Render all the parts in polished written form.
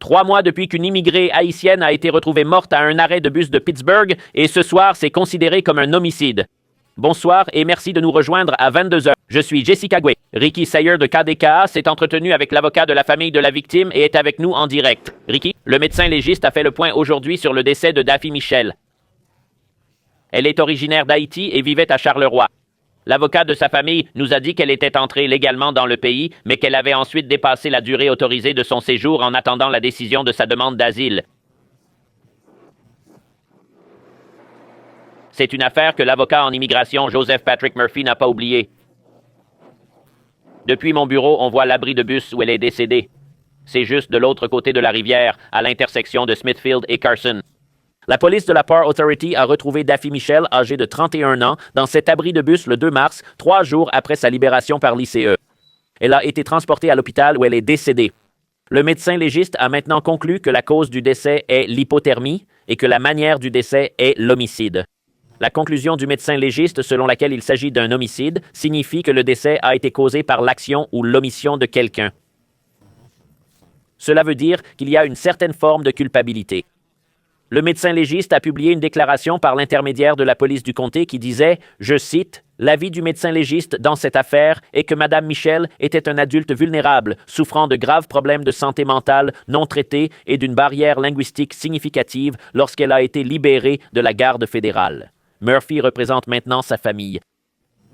3 mois depuis qu'une immigrée haïtienne a été retrouvée morte à un arrêt de bus de Pittsburgh et ce soir, c'est considéré comme un homicide. Bonsoir et merci de nous rejoindre à 22h. Je suis Jessica Gouet. Ricky Sayer de KDKA s'est entretenu avec l'avocat de la famille de la victime et est avec nous en direct. Ricky, le médecin légiste a fait le point aujourd'hui sur le décès de Daffy Michel. Elle est originaire d'Haïti et vivait à Charleroi. L'avocat de sa famille nous a dit qu'elle était entrée légalement dans le pays, mais qu'elle avait ensuite dépassé la durée autorisée de son séjour en attendant la décision de sa demande d'asile. C'est une affaire que l'avocat en immigration Joseph Patrick Murphy n'a pas oubliée. Depuis mon bureau, on voit l'abri de bus où elle est décédée. C'est juste de l'autre côté de la rivière, à l'intersection de Smithfield et Carson. La police de la Port Authority a retrouvé Daffy Michel, âgé de 31 ans, dans cet abri de bus le 2 mars, 3 jours après sa libération par l'ICE. Elle a été transportée à l'hôpital où elle est décédée. Le médecin légiste a maintenant conclu que la cause du décès est l'hypothermie et que la manière du décès est l'homicide. La conclusion du médecin légiste, selon laquelle il s'agit d'un homicide, signifie que le décès a été causé par l'action ou l'omission de quelqu'un. Cela veut dire qu'il y a une certaine forme de culpabilité. Le médecin légiste a publié une déclaration par l'intermédiaire de la police du comté qui disait, je cite, « L'avis du médecin légiste dans cette affaire est que Mme Michel était un adulte vulnérable, souffrant de graves problèmes de santé mentale non traités et d'une barrière linguistique significative lorsqu'elle a été libérée de la garde fédérale. » Murphy représente maintenant sa famille.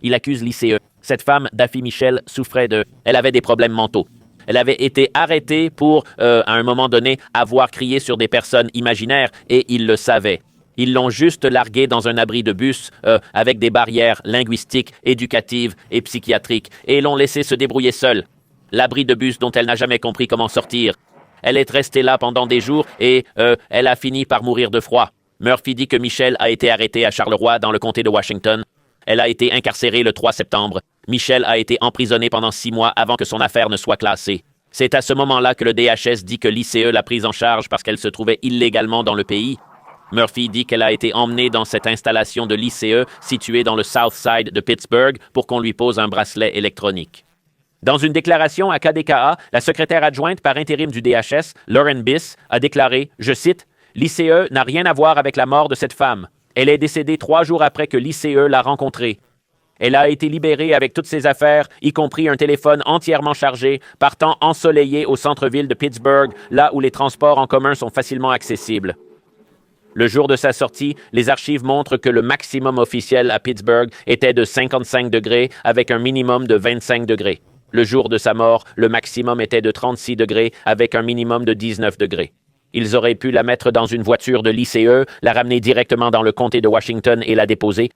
Il accuse l'ICE. Cette femme, Daffy Michel, souffrait de... Elle avait des problèmes mentaux. Elle avait été arrêtée pour, à un moment donné, avoir crié sur des personnes imaginaires et ils le savaient. Ils l'ont juste larguée dans un abri de bus avec des barrières linguistiques, éducatives et psychiatriques et l'ont laissée se débrouiller seule. L'abri de bus dont elle n'a jamais compris comment sortir. Elle est restée là pendant des jours et elle a fini par mourir de froid. Murphy dit que Michel a été arrêtée à Charleroi, dans le comté de Washington. Elle a été incarcérée le 3 septembre. Michel a été emprisonnée pendant 6 mois avant que son affaire ne soit classée. C'est à ce moment-là que le DHS dit que l'ICE l'a prise en charge parce qu'elle se trouvait illégalement dans le pays. Murphy dit qu'elle a été emmenée dans cette installation de l'ICE située dans le South Side de Pittsburgh pour qu'on lui pose un bracelet électronique. Dans une déclaration à KDKA, la secrétaire adjointe par intérim du DHS, Lauren Biss, a déclaré, je cite, « L'ICE n'a rien à voir avec la mort de cette femme. Elle est décédée 3 jours après que l'ICE l'a rencontrée. Elle a été libérée avec toutes ses affaires, y compris un téléphone entièrement chargé, partant ensoleillé au centre-ville de Pittsburgh, là où les transports en commun sont facilement accessibles. Le jour de sa sortie, les archives montrent que le maximum officiel à Pittsburgh était de 55 degrés avec un minimum de 25 degrés. Le jour de sa mort, le maximum était de 36 degrés avec un minimum de 19 degrés. Ils auraient pu la mettre dans une voiture de l'ICE, la ramener directement dans le comté de Washington et la déposer.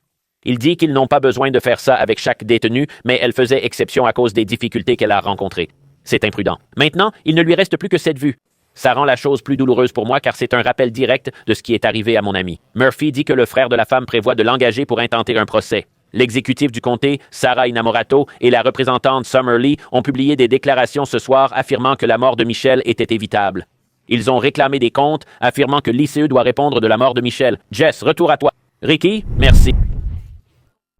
Il dit qu'ils n'ont pas besoin de faire ça avec chaque détenu, mais elle faisait exception à cause des difficultés qu'elle a rencontrées. C'est imprudent. Maintenant, il ne lui reste plus que cette vue. Ça rend la chose plus douloureuse pour moi car c'est un rappel direct de ce qui est arrivé à mon ami. Murphy dit que le frère de la femme prévoit de l'engager pour intenter un procès. L'exécutif du comté, Sarah Inamorato, et la représentante Summer Lee ont publié des déclarations ce soir affirmant que la mort de Michel était évitable. Ils ont réclamé des comptes, affirmant que l'ICE doit répondre de la mort de Michel. Jess, retour à toi. Ricky, merci.